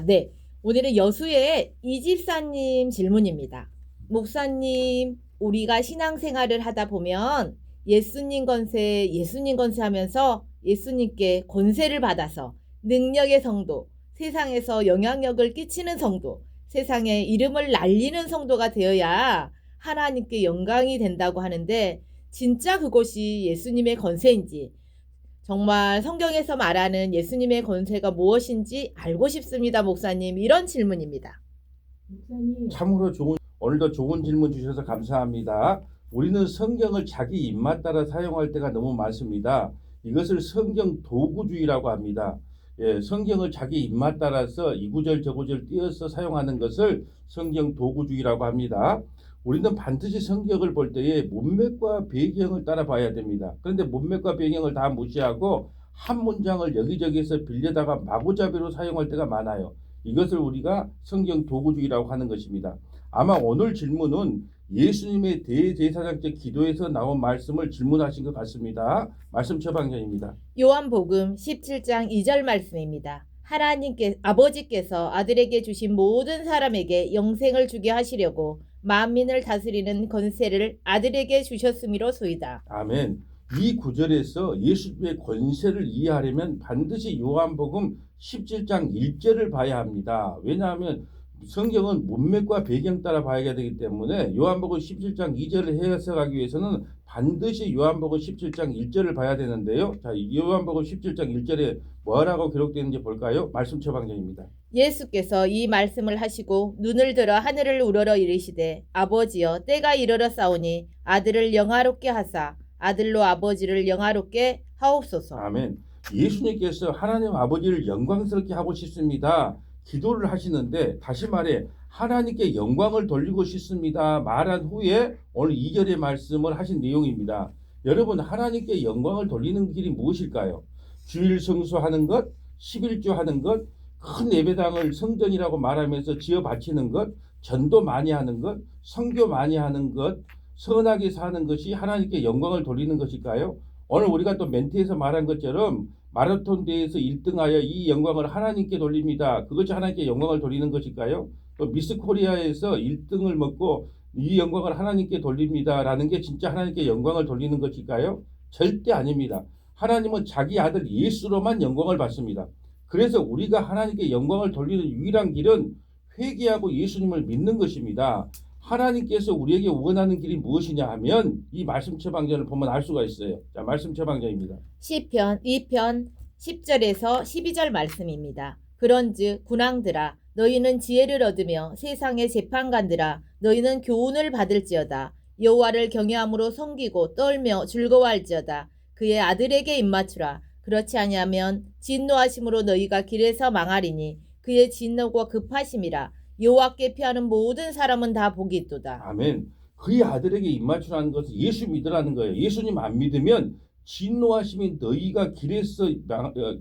네. 오늘은 여수의 이집사님 질문입니다. 목사님, 우리가 신앙생활을 하다 보면 예수님 건세 하면서 예수님께 권세를 받아서 능력의 성도, 세상에서 영향력을 끼치는 성도, 세상에 이름을 날리는 성도가 되어야 하나님께 영광이 된다고 하는데 진짜 그것이 예수님의 권세인지 정말 성경에서 말하는 예수님의 권세가 무엇인지 알고 싶습니다, 목사님. 이런 질문입니다. 참으로 오늘도 좋은 질문 주셔서 감사합니다. 우리는 성경을 자기 입맛 따라 사용할 때가 너무 많습니다. 이것을 성경 도구주의라고 합니다. 성경을 자기 입맛 따라서 이 구절 저 구절 띄어서 사용하는 것을 성경 도구주의라고 합니다. 우리는 반드시 성경을 볼 때에 문맥과 배경을 따라 봐야 됩니다. 그런데 문맥과 배경을 다 무시하고 한 문장을 여기저기서 빌려다가 마구잡이로 사용할 때가 많아요. 이것을 우리가 성경 도구주의라고 하는 것입니다. 아마 오늘 질문은 예수님의 대제사장적 기도에서 나온 말씀을 질문하신 것 같습니다. 말씀 처방전입니다. 요한복음 17장 2절 말씀입니다. 아버지께서 아들에게 주신 모든 사람에게 영생을 주게 하시려고 만민을 다스리는 권세를 아들에게 주셨음이로소이다. 아멘. 이 구절에서 예수님의 권세를 이해하려면 반드시 요한복음 17장 1절을 봐야 합니다. 왜냐하면 성경은 문맥과 배경 따라 봐야 되기 때문에 요한복음 17장 2절을 해석하기 위해서는 반드시 요한복음 17장 1절을 봐야 되는데요. 자, 요한복음 17장 1절에 뭐라고 기록되어 있는지 볼까요? 말씀 처방전입니다. 예수께서 이 말씀을 하시고 눈을 들어 하늘을 우러러 이르시되 아버지여 때가 이르러 싸우니 아들을 영화롭게 하사 아들로 아버지를 영화롭게 하옵소서. 아멘. 예수님께서 하나님 아버지를 영광스럽게 하고 싶습니다. 기도를 하시는데 다시 말해 하나님께 영광을 돌리고 싶습니다. 말한 후에 오늘 2절의 말씀을 하신 내용입니다. 여러분 하나님께 영광을 돌리는 길이 무엇일까요? 주일 성수하는 것, 11조 하는 것, 큰 예배당을 성전이라고 말하면서 지어 바치는 것, 전도 많이 하는 것, 선교 많이 하는 것, 선하게 사는 것이 하나님께 영광을 돌리는 것일까요? 오늘 우리가 또 멘트에서 말한 것처럼 마라톤 대회에서 1등하여 이 영광을 하나님께 돌립니다. 그것이 하나님께 영광을 돌리는 것일까요? 또 미스 코리아에서 1등을 먹고 이 영광을 하나님께 돌립니다라는 게 진짜 하나님께 영광을 돌리는 것일까요? 절대 아닙니다. 하나님은 자기 아들 예수로만 영광을 받습니다. 그래서 우리가 하나님께 영광을 돌리는 유일한 길은 회개하고 예수님을 믿는 것입니다. 하나님께서 우리에게 원하는 길이 무엇이냐 하면 이 말씀 처방전을 보면 알 수가 있어요. 자, 말씀 처방전입니다. 시편 2편 10절에서 12절 말씀입니다. 그런즉 군왕들아 너희는 지혜를 얻으며 세상의 재판관들아 너희는 교훈을 받을지어다. 여호와를 경외함으로 섬기고 떨며 즐거워할지어다. 그의 아들에게 입맞추라. 그렇지 아니하면 진노하심으로 너희가 길에서 망하리니 그의 진노가 급하심이라. 여호와께 피하는 모든 사람은 다 복이 있도다. 아멘. 그의 아들에게 입맞추라는 것은 예수 믿으라는 거예요. 예수님 안 믿으면 진노하심이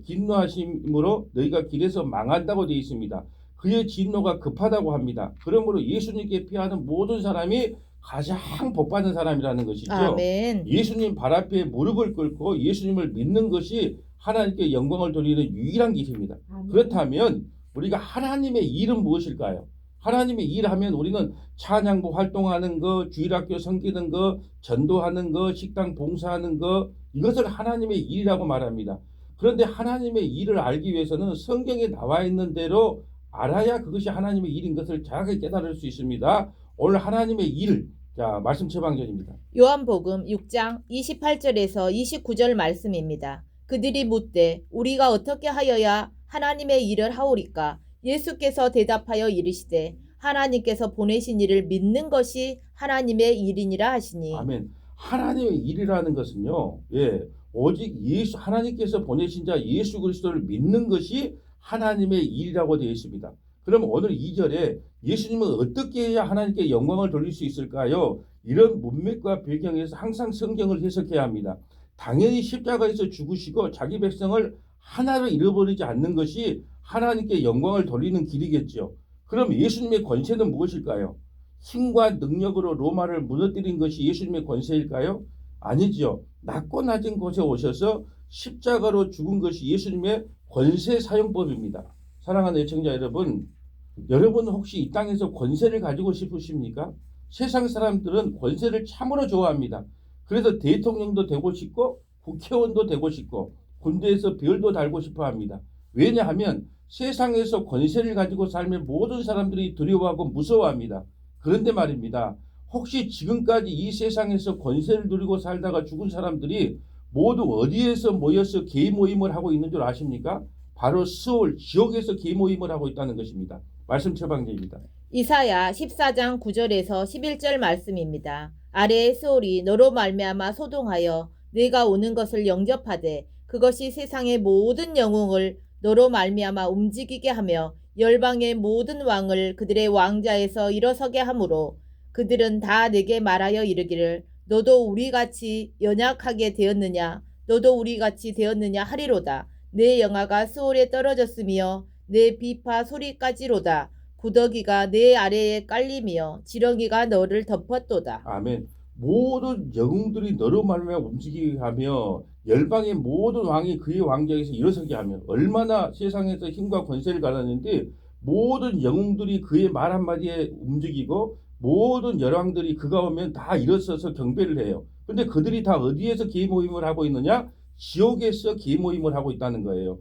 진노하심으로 너희가 길에서 망한다고 되어 있습니다. 그의 진노가 급하다고 합니다. 그러므로 예수님께 피하는 모든 사람이 가장 복받은 사람이라는 것이죠. 아멘. 예수님 발 앞에 무릎을 꿇고 예수님을 믿는 것이 하나님께 영광을 돌리는 유일한 길입니다. 그렇다면 우리가 하나님의 일은 무엇일까요? 하나님의 일하면 우리는 찬양부 활동하는 거, 주일학교 섬기는 거, 전도하는 거, 식당 봉사하는 거, 이것을 하나님의 일이라고 말합니다. 그런데 하나님의 일을 알기 위해서는 성경에 나와 있는 대로 알아야 그것이 하나님의 일인 것을 정확하게 깨달을 수 있습니다. 오늘 하나님의 일, 자, 말씀 처방전입니다. 요한복음 6장 28절에서 29절 말씀입니다. 그들이 묻되 우리가 어떻게 하여야 하나님의 일을 하오리까? 예수께서 대답하여 이르시되 하나님께서 보내신 이를 믿는 것이 하나님의 일이니라 하시니. 아멘. 하나님의 일이라는 것은요. 오직 하나님께서 보내신 자 예수 그리스도를 믿는 것이 하나님의 일이라고 되어 있습니다. 그럼 오늘 2절에 예수님은 어떻게 해야 하나님께 영광을 돌릴 수 있을까요? 이런 문맥과 배경에서 항상 성경을 해석해야 합니다. 당연히 십자가에서 죽으시고 자기 백성을 하나로 잃어버리지 않는 것이 하나님께 영광을 돌리는 길이겠죠. 그럼 예수님의 권세는 무엇일까요? 힘과 능력으로 로마를 무너뜨린 것이 예수님의 권세일까요? 아니죠. 낮고 낮은 곳에 오셔서 십자가로 죽은 것이 예수님의 권세 사용법입니다. 사랑하는 애청자 여러분, 여러분은 혹시 이 땅에서 권세를 가지고 싶으십니까? 세상 사람들은 권세를 참으로 좋아합니다. 그래서 대통령도 되고 싶고 국회의원도 되고 싶고 군대에서 별도 달고 싶어 합니다. 왜냐하면 세상에서 권세를 가지고 살면 모든 사람들이 두려워하고 무서워합니다. 그런데 말입니다. 혹시 지금까지 이 세상에서 권세를 누리고 살다가 죽은 사람들이 모두 어디에서 모여서 개인 모임을 하고 있는 줄 아십니까? 바로 수월 지옥에서 개인 모임을 하고 있다는 것입니다. 말씀 처방제입니다. 이사야 14장 9절에서 11절 말씀입니다. 아래의 소울이 너로 말미암아 소동하여 네가 오는 것을 영접하되 그것이 세상의 모든 영웅을 너로 말미암아 움직이게 하며 열방의 모든 왕을 그들의 왕자에서 일어서게 하므로 그들은 다 내게 말하여 이르기를 너도 우리같이 연약하게 되었느냐 너도 우리같이 되었느냐 하리로다. 내 영화가 수월에 떨어졌으며 내 비파 소리까지로다. 구더기가 내 아래에 깔리며 지렁이가 너를 덮었도다. 아멘. 모든 영웅들이 너로 말미암아 움직이게 하며 열방의 모든 왕이 그의 왕좌에서 일어서게 하며 얼마나 세상에서 힘과 권세를 가졌는데 모든 영웅들이 그의 말 한마디에 움직이고 모든 열왕들이 그가 오면 다 일어서서 경배를 해요. 근데 그들이 다 어디에서 개인 모임을 하고 있느냐? 지옥에서 개인 모임을 하고 있다는 거예요.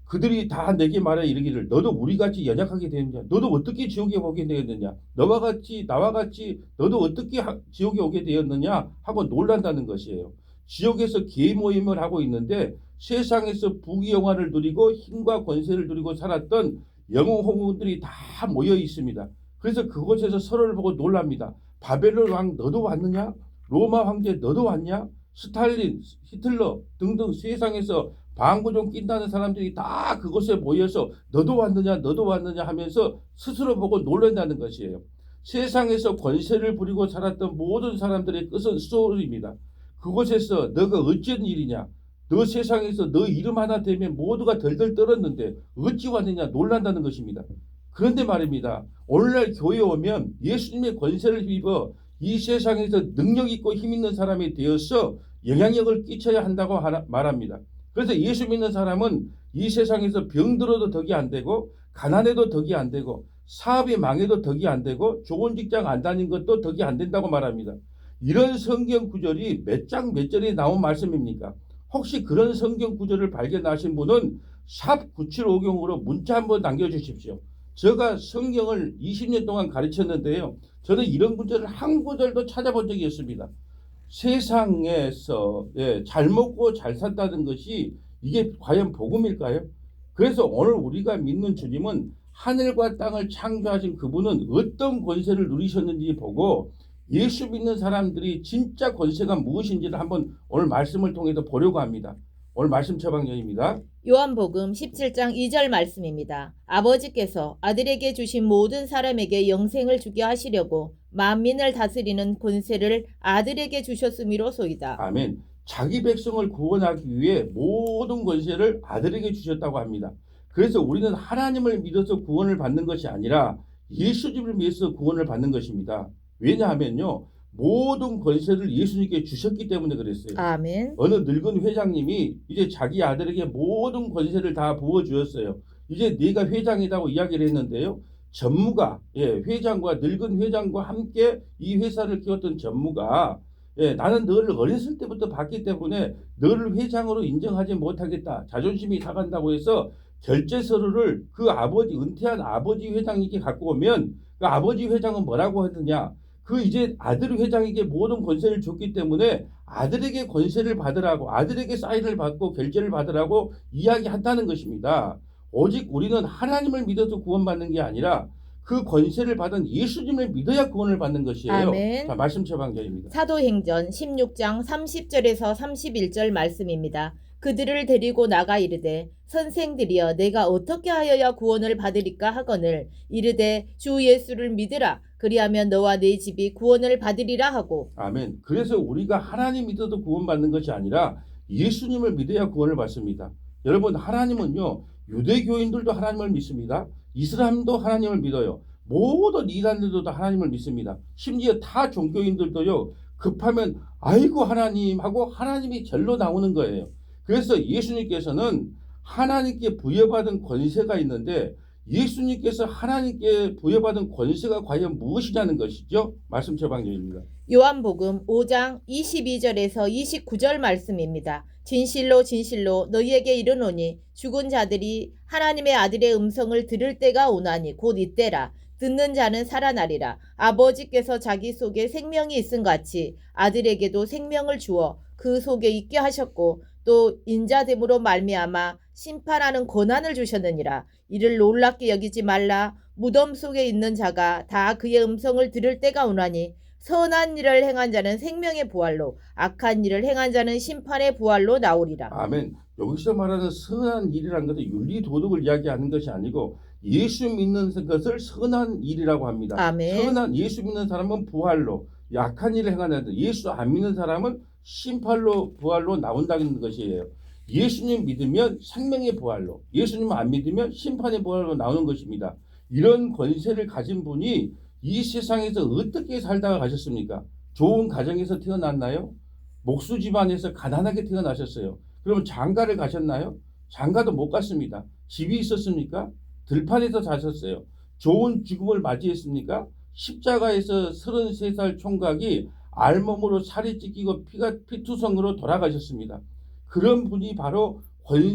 그들이 다 내게 말해 이르기를 너도 우리같이 연약하게 되느냐 너도 어떻게 지옥에 오게 되었느냐 너와 같이 나와 같이 너도 어떻게 지옥에 오게 되었느냐 하고 놀란다는 것이에요. 지옥에서 개인 모임을 하고 있는데 세상에서 부귀영화를 누리고 힘과 권세를 누리고 살았던 영웅 홍군들이 다 모여 있습니다. 그래서 그곳에서 서로를 보고 놀랍니다. 바벨론 왕 너도 왔느냐? 로마 황제 너도 왔냐? 스탈린, 히틀러 등등 세상에서 방구 좀 낀다는 사람들이 다 그곳에 모여서 너도 왔느냐 하면서 스스로 보고 놀란다는 것이에요. 세상에서 권세를 부리고 살았던 모든 사람들의 끝은 수월입니다. 그곳에서 너가 어찌한 일이냐 너 세상에서 너 이름 하나 되면 모두가 덜덜 떨었는데 어찌 왔느냐 놀란다는 것입니다. 그런데 말입니다. 오늘날 교회에 오면 예수님의 권세를 힘입어 이 세상에서 능력 있고 힘 있는 사람이 되어서 영향력을 끼쳐야 한다고 말합니다. 그래서 예수 믿는 사람은 이 세상에서 병들어도 덕이 안 되고 가난해도 덕이 안 되고 사업이 망해도 덕이 안 되고 좋은 직장 안 다닌 것도 덕이 안 된다고 말합니다. 이런 성경 구절이 몇 장 몇 절에 나온 말씀입니까? 혹시 그런 성경 구절을 발견하신 분은 샵 9750으로 문자 한번 남겨주십시오. 제가 성경을 20년 동안 가르쳤는데요. 저는 이런 구절을 한 구절도 찾아본 적이 없습니다. 세상에서 잘 먹고 잘 산다는 것이 이게 과연 복음일까요? 그래서 오늘 우리가 믿는 주님은 하늘과 땅을 창조하신 그분은 어떤 권세를 누리셨는지 보고 예수 믿는 사람들이 진짜 권세가 무엇인지를 한번 오늘 말씀을 통해서 보려고 합니다. 오늘 말씀 처방전입니다. 요한복음 17장 2절 말씀입니다. 아버지께서 아들에게 주신 모든 사람에게 영생을 주게 하시려고 만민을 다스리는 권세를 아들에게 주셨음이로소이다. 아멘. 자기 백성을 구원하기 위해 모든 권세를 아들에게 주셨다고 합니다. 그래서 우리는 하나님을 믿어서 구원을 받는 것이 아니라 예수님을 믿어서 구원을 받는 것입니다. 왜냐하면요. 모든 권세를 예수님께 주셨기 때문에 그랬어요. 아멘. 어느 늙은 회장님이 이제 자기 아들에게 모든 권세를 다 부어주었어요. 이제 네가 회장이라고 이야기를 했는데요. 전무가 회장과 늙은 회장과 함께 이 회사를 키웠던 전무가 나는 너를 어렸을 때부터 봤기 때문에 너를 회장으로 인정하지 못하겠다. 자존심이 상한다고 해서 결재서류를 그 아버지 은퇴한 아버지 회장님께 갖고 오면 그 아버지 회장은 뭐라고 하느냐. 그 이제 아들 회장에게 모든 권세를 줬기 때문에 아들에게 권세를 받으라고 아들에게 사인을 받고 결재를 받으라고 이야기한다는 것입니다. 오직 우리는 하나님을 믿어서 구원받는 게 아니라 그 권세를 받은 예수님을 믿어야 구원을 받는 것이에요. 아멘. 자, 말씀 처방전입니다. 사도행전 16장 30절에서 31절 말씀입니다. 그들을 데리고 나가 이르되 선생들이여 내가 어떻게 하여야 구원을 받으리까 하거늘 이르되 주 예수를 믿으라 그리하면 너와 네 집이 구원을 받으리라 하고. 아멘. 그래서 우리가 하나님 믿어도 구원받는 것이 아니라 예수님을 믿어야 구원을 받습니다. 여러분 하나님은요 유대교인들도 하나님을 믿습니다. 이슬람도 하나님을 믿어요. 모든 이단들도 다 하나님을 믿습니다. 심지어 타 종교인들도요 급하면 아이고 하나님 하고 하나님이 절로 나오는 거예요. 그래서 예수님께서는 하나님께 부여받은 권세가 있는데 예수님께서 하나님께 부여받은 권세가 과연 무엇이냐는 것이죠. 말씀 처방전입니다. 요한복음 5장 22절에서 29절 말씀입니다. 진실로 진실로 너희에게 이르노니 죽은 자들이 하나님의 아들의 음성을 들을 때가 오나니 곧 이때라. 듣는 자는 살아나리라. 아버지께서 자기 속에 생명이 있음 같이 아들에게도 생명을 주어 그 속에 있게 하셨고 또 인자됨으로 말미암아 심판하는 권한을 주셨느니라. 이를 놀랍게 여기지 말라. 무덤 속에 있는 자가 다 그의 음성을 들을 때가 오나니 선한 일을 행한 자는 생명의 부활로 악한 일을 행한 자는 심판의 부활로 나오리라. 아멘. 여기서 말하는 선한 일이라는 것은 윤리 도덕을 이야기하는 것이 아니고 예수 믿는 것을 선한 일이라고 합니다. 아멘. 선한 예수 믿는 사람은 부활로, 약한 일을 행하는 예수 안 믿는 사람은 심판로 부활로 나온다는 것이에요. 예수님 믿으면 생명의 부활로, 예수님 안 믿으면 심판의 부활로 나오는 것입니다. 이런 권세를 가진 분이 이 세상에서 어떻게 살다가 가셨습니까? 좋은 가정에서 태어났나요? 목수 집안에서 가난하게 태어나셨어요. 그러면 장가를 가셨나요? 장가도 못 갔습니다. 집이 있었습니까? 들판에서 자셨어요. 좋은 죽음을 맞이했습니까? 십자가에서 33살 총각이 알몸으로 살이 찢기고 피투성으로 돌아가셨습니다. 그런 분이 바로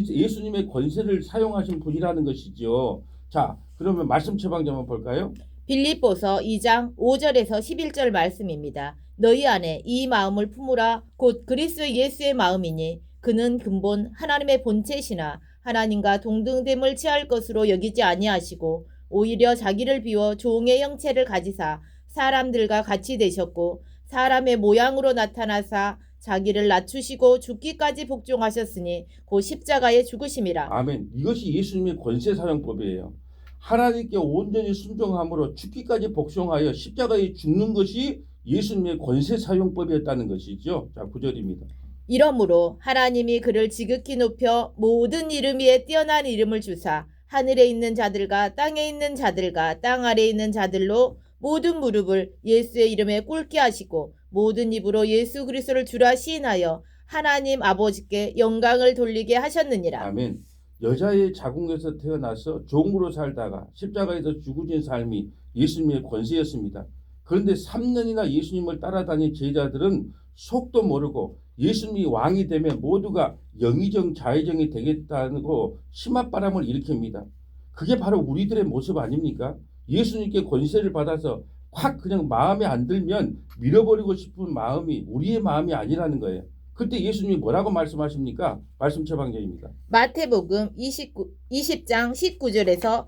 예수님의 권세를 사용하신 분이라는 것이죠. 자, 그러면 말씀 처방전 한번 볼까요? 빌립보서 2장 5절에서 11절 말씀입니다. 너희 안에 이 마음을 품으라. 곧 그리스도 예수의 마음이니 그는 근본 하나님의 본체시나 하나님과 동등됨을 취할 것으로 여기지 아니하시고 오히려 자기를 비워 종의 형체를 가지사 사람들과 같이 되셨고 사람의 모양으로 나타나사 자기를 낮추시고 죽기까지 복종하셨으니 곧 십자가에 죽으심이라. 아멘. 이것이 예수님의 권세 사용법이에요. 하나님께 온전히 순종함으로 죽기까지 복종하여 십자가에 죽는 것이 예수님의 권세 사용법이었다는 것이죠. 자, 9절입니다. 이러므로 하나님이 그를 지극히 높여 모든 이름 위에 뛰어난 이름을 주사 하늘에 있는 자들과 땅에 있는 자들과 땅 아래에 있는 자들로 모든 무릎을 예수의 이름에 꿇게 하시고 모든 입으로 예수 그리스도를 주라 시인하여 하나님 아버지께 영광을 돌리게 하셨느니라. 아멘. 여자의 자궁에서 태어나서 종으로 살다가 십자가에서 죽으신 삶이 예수님의 권세였습니다. 그런데 3년이나 예수님을 따라다닌 제자들은 속도 모르고 예수님이 왕이 되면 모두가 영의정 자의정이 되겠다고 심화바람을 일으킵니다. 그게 바로 우리들의 모습 아닙니까? 예수님께 권세를 받아서 확 그냥 마음에 안 들면 밀어버리고 싶은 마음이 우리의 마음이 아니라는 거예요. 그때 예수님이 뭐라고 말씀하십니까? 말씀 처방전입니다. 마태복음 20장 19절에서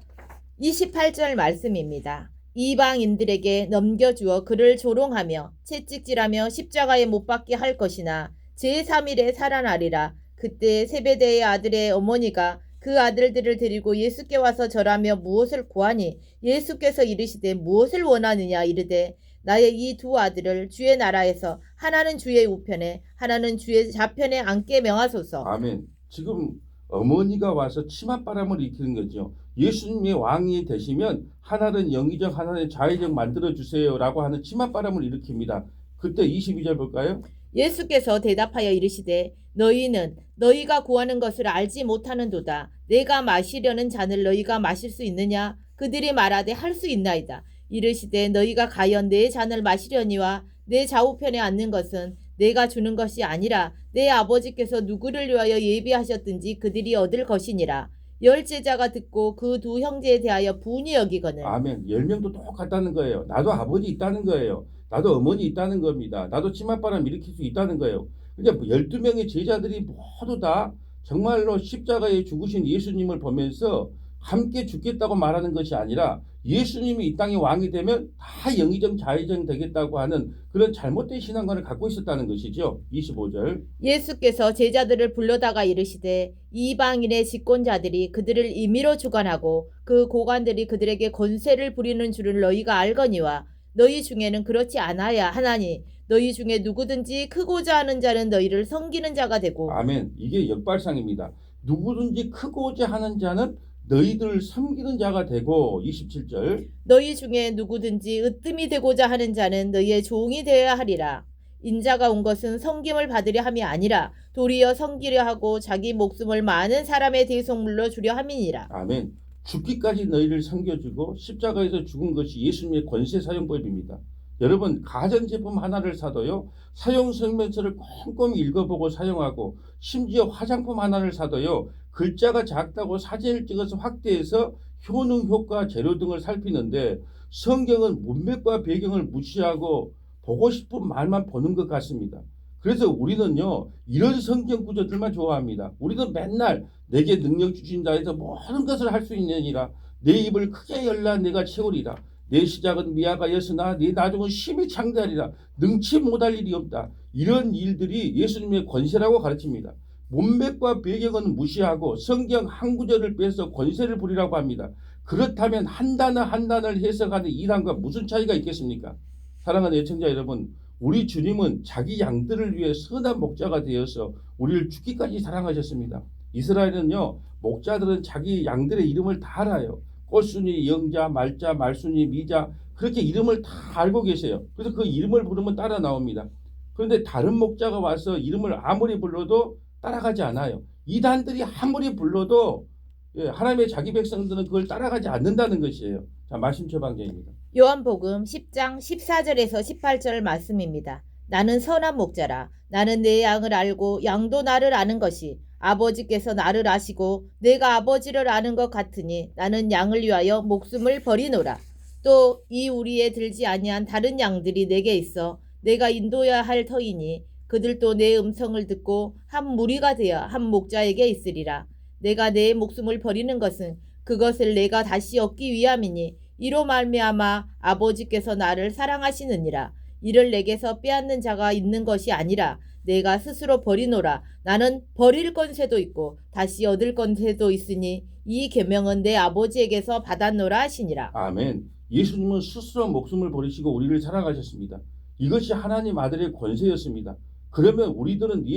28절 말씀입니다. 이방인들에게 넘겨주어 그를 조롱하며 채찍질하며 십자가에 못 박게 할 것이나 제3일에 살아나리라. 그때 세베대의 아들의 어머니가 그 아들들을 데리고 예수께 와서 절하며 무엇을 구하니 예수께서 이르시되 무엇을 원하느냐 이르되 나의 이 두 아들을 주의 나라에서 하나는 주의 우편에 하나는 주의 좌편에 앉게 명하소서. 아멘. 지금 어머니가 와서 치맛바람을 일으키는 거죠. 예수님의 왕이 되시면 하나는 영의정 하나는 자의정 만들어주세요라고 하는 치맛바람을 일으킵니다. 그때 22절 볼까요? 예수께서 대답하여 이르시되 너희는 너희가 구하는 것을 알지 못하는도다. 내가 마시려는 잔을 너희가 마실 수 있느냐? 그들이 말하되 할 수 있나이다. 이르시되 너희가 가연 내 잔을 마시려니와 내 좌우편에 앉는 것은 내가 주는 것이 아니라 내 아버지께서 누구를 위하여 예비하셨든지 그들이 얻을 것이니라. 열 제자가 듣고 그 두 형제에 대하여 분이 여기거늘. 아멘. 10명도 똑같다는 거예요. 나도 아버지 있다는 거예요. 나도 어머니 있다는 겁니다. 나도 치맛바람 일으킬 수 있다는 거예요. 그러니까 12명의 제자들이 모두 다 정말로 십자가에 죽으신 예수님을 보면서 함께 죽겠다고 말하는 것이 아니라 예수님이 이 땅의 왕이 되면 다 영의정 자의정 되겠다고 하는 그런 잘못된 신앙관을 갖고 있었다는 것이죠. 25절. 예수께서 제자들을 불러다가 이르시되 이방인의 집권자들이 그들을 임의로 주관하고 그 고관들이 그들에게 권세를 부리는 줄을 너희가 알거니와 너희 중에는 그렇지 않아야 하나니 너희 중에 누구든지 크고자 하는 자는 너희를 섬기는 자가 되고. 아멘. 이게 역발상입니다. 누구든지 크고자 하는 자는 너희들 섬기는 자가 되고. 27절. 너희 중에 누구든지 으뜸이 되고자 하는 자는 너희의 종이 되어야 하리라. 인자가 온 것은 섬김을 받으려 함이 아니라 도리어 섬기려 하고 자기 목숨을 많은 사람의 대속물로 주려 함이니라. 아멘. 죽기까지 너희를 섬겨주고 십자가에서 죽은 것이 예수님의 권세 사용법입니다. 여러분 가전제품 하나를 사도요. 사용 설명서를 꼼꼼히 읽어보고 사용하고 심지어 화장품 하나를 사도요. 글자가 작다고 사진을 찍어서 확대해서 효능, 효과, 재료 등을 살피는데 성경은 문맥과 배경을 무시하고 보고 싶은 말만 보는 것 같습니다. 그래서 우리는요. 이런 성경 구조들만 좋아합니다. 우리는 맨날 내게 능력 주신다 해서 모든 것을 할 수 있느니라. 내 입을 크게 열라 내가 채우리라. 내 시작은 미약하였으나 내 나중은 심히 창대하리라. 능치 못할 일이 없다. 이런 일들이 예수님의 권세라고 가르칩니다. 문맥과 배경은 무시하고 성경 한 구절을 빼서 권세를 부리라고 합니다. 그렇다면 한 단어 한 단어를 해석하는 이단과 무슨 차이가 있겠습니까? 사랑하는 애청자 여러분, 우리 주님은 자기 양들을 위해 선한 목자가 되어서 우리를 죽기까지 사랑하셨습니다. 이스라엘은요, 목자들은 자기 양들의 이름을 다 알아요. 꽃순이, 영자, 말자, 말순이, 미자 그렇게 이름을 다 알고 계세요. 그래서 그 이름을 부르면 따라 나옵니다. 그런데 다른 목자가 와서 이름을 아무리 불러도 따라가지 않아요. 이단들이 아무리 불러도 하나님의 자기 백성들은 그걸 따라가지 않는다는 것이에요. 자, 말씀 처방전입니다. 요한복음 10장 14절에서 18절 말씀입니다. 나는 선한 목자라. 나는 내 양을 알고 양도 나를 아는 것이 아버지께서 나를 아시고 내가 아버지를 아는 것 같으니 나는 양을 위하여 목숨을 버리노라. 또 이 우리에 들지 아니한 다른 양들이 내게 있어 내가 인도해야 할 터이니 그들도 내 음성을 듣고 한 무리가 되어 한 목자에게 있으리라. 내가 내 목숨을 버리는 것은 그것을 내가 다시 얻기 위함이니 이로 말미암아 아버지께서 나를 사랑하시느니라. 이를 내게서 빼앗는 자가 있는 것이 아니라 내가 스스로 버리노라. 나는 버릴 권세도 있고 다시 얻을 권세도 있으니 이 계명은 내 아버지에게서 받았노라 하시니라. 아멘. 예수님은 스스로 목숨을 버리시고 우리를 사랑하셨습니다. 이것이 하나님 아들의 권세였습니다. 그러면 우리들은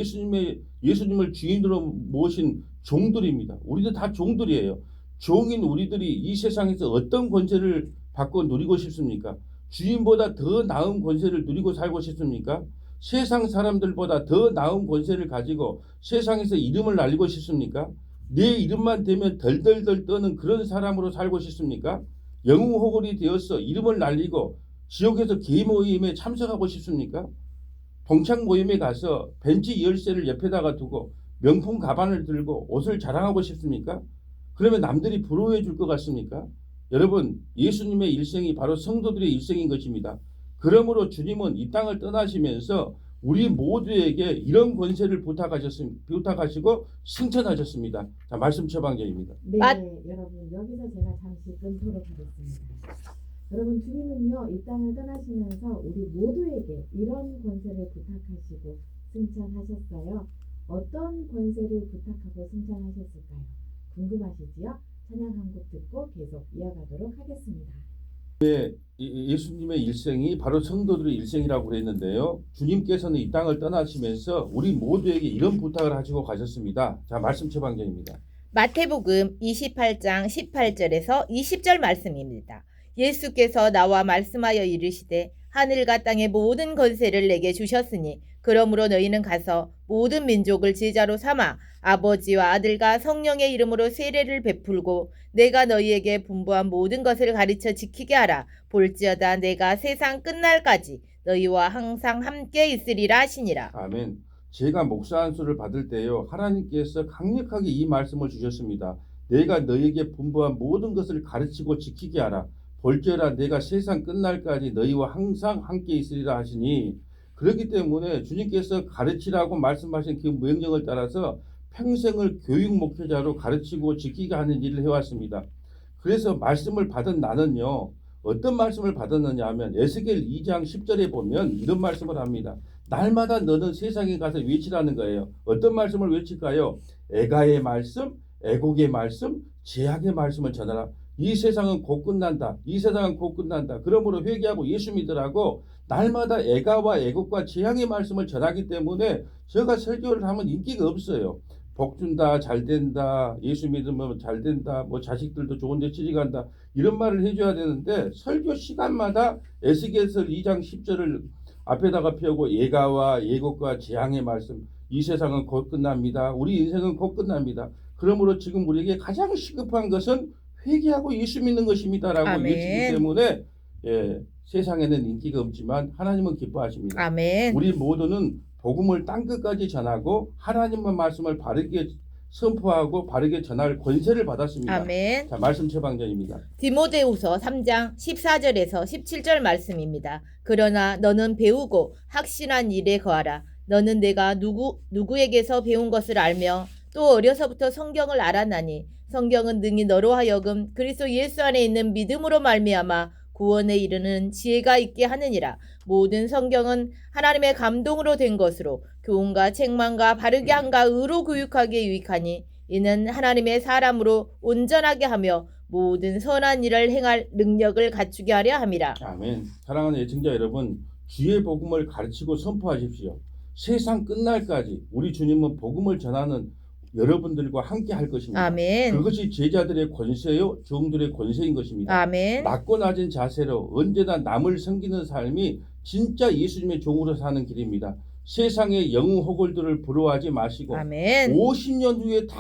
예수님을 주인으로 모신 종들입니다. 우리도 다 종들이에요. 종인 우리들이 이 세상에서 어떤 권세를 받고 누리고 싶습니까? 주인보다 더 나은 권세를 누리고 살고 싶습니까? 세상 사람들보다 더 나은 권세를 가지고 세상에서 이름을 날리고 싶습니까? 내 이름만 되면 덜덜덜 떠는 그런 사람으로 살고 싶습니까? 영웅호걸이 되어서 이름을 날리고 지옥에서 개 모임에 참석하고 싶습니까? 동창 모임에 가서 벤치 열쇠를 옆에다가 두고 명품 가방을 들고 옷을 자랑하고 싶습니까? 그러면 남들이 부러워해 줄 것 같습니까? 여러분, 예수님의 일생이 바로 성도들의 일생인 것입니다. 그러므로 주님은 이 땅을 떠나시면서 우리 모두에게 이런 권세를 부탁하시고 승천하셨습니다. 자, 말씀 처방전입니다. 네, 여러분 여기서 제가 잠시 끊도록 하겠습니다. 여러분 주님은요 이 땅을 떠나시면서 우리 모두에게 이런 권세를 부탁하시고 승천하셨어요. 어떤 권세를 부탁하고 승천하셨을까요? 궁금하시지요? 찬양 한 곡 듣고 계속 이어가도록 하겠습니다. 예수님의 일생이 바로 성도들의 일생이라고 그랬는데요. 주님께서는 이 땅을 떠나시면서 우리 모두에게 이런 부탁을 하시고 가셨습니다. 자, 말씀 처방전입니다. 마태복음 28장 18절에서 20절 말씀입니다. 예수께서 나와 말씀하여 이르시되 하늘과 땅의 모든 권세를 내게 주셨으니 그러므로 너희는 가서 모든 민족을 제자로 삼아 아버지와 아들과 성령의 이름으로 세례를 베풀고 내가 너희에게 분부한 모든 것을 가르쳐 지키게 하라. 볼지어다 내가 세상 끝날까지 너희와 항상 함께 있으리라 하시니라. 아멘. 제가 목사 안수를 받을 때요. 하나님께서 강력하게 이 말씀을 주셨습니다. 내가 너희에게 분부한 모든 것을 가르치고 지키게 하라. 볼지어다 내가 세상 끝날까지 너희와 항상 함께 있으리라 하시니 그렇기 때문에 주님께서 가르치라고 말씀하신 그 명령을 따라서 평생을 교육 목회자로 가르치고 지키게 하는 일을 해왔습니다. 그래서 말씀을 받은 나는요. 어떤 말씀을 받았느냐 하면 에스겔 2장 10절에 보면 이런 말씀을 합니다. 날마다 너는 세상에 가서 외치라는 거예요. 어떤 말씀을 외칠까요? 애가의 말씀, 애곡의 말씀, 제약의 말씀을 전하라. 이 세상은 곧 끝난다. 이 세상은 곧 끝난다. 그러므로 회개하고 예수 믿으라고 날마다 애가와 애곡과 재앙의 말씀을 전하기 때문에 제가 설교를 하면 인기가 없어요. 복 준다, 잘 된다, 예수 믿으면 잘 된다, 뭐 자식들도 좋은 데 취직한다 이런 말을 해줘야 되는데 설교 시간마다 에스겔서 2장 10절을 앞에다가 펴고 예가와 예곡과 재앙의 말씀. 이 세상은 곧 끝납니다. 우리 인생은 곧 끝납니다. 그러므로 지금 우리에게 가장 시급한 것은 회개하고 예수 믿는 것입니다라고 아멘. 외치기 때문에 세상에는 인기가 없지만 하나님은 기뻐하십니다. 아멘. 우리 모두는 복음을 땅 끝까지 전하고 하나님의 말씀을 바르게 선포하고 바르게 전할 권세를 받았습니다. 아멘. 자, 말씀 처방전입니다. 디모데후서 3장 14절에서 17절 말씀입니다. 그러나 너는 배우고 확신한 일에 거하라. 너는 내가 누구에게서 배운 것을 알며 또 어려서부터 성경을 알았나니 성경은 능히 너로 하여금 그리스도 예수 안에 있는 믿음으로 말미암아 구원에 이르는 지혜가 있게 하느니라. 모든 성경은 하나님의 감동으로 된 것으로 교훈과 책망과 바르게 함과 의로 교육하기에 유익하니 이는 하나님의 사람으로 온전하게 하며 모든 선한 일을 행할 능력을 갖추게 하려 함이라. 아멘. 사랑하는 애청자 여러분, 주의 복음을 가르치고 선포하십시오. 세상 끝날까지 우리 주님은 복음을 전하는 여러분들과 함께 할 것입니다. 아멘. 그것이 제자들의 권세요, 종들의 권세인 것입니다. 아멘. 낮고 낮은 자세로 언제나 남을 섬기는 삶이 진짜 예수님의 종으로 사는 길입니다. 세상의 영웅 호걸들을 부러워하지 마시고 아멘. 50년 후에 다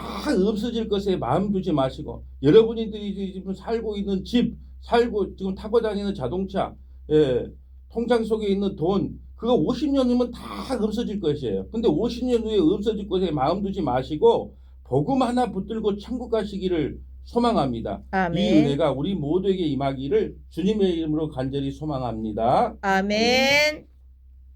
없어질 것에 마음 두지 마시고 여러분들이 지금 살고 있는 집, 지금 타고 다니는 자동차, 통장 속에 있는 돈, 그거 50년 후면 다 없어질 것이에요. 근데 50년 후에 없어질 것에 마음 두지 마시고 복음 하나 붙들고 천국 가시기를 소망합니다. 아멘. 이 은혜가 우리 모두에게 임하기를 주님의 이름으로 간절히 소망합니다. 아멘.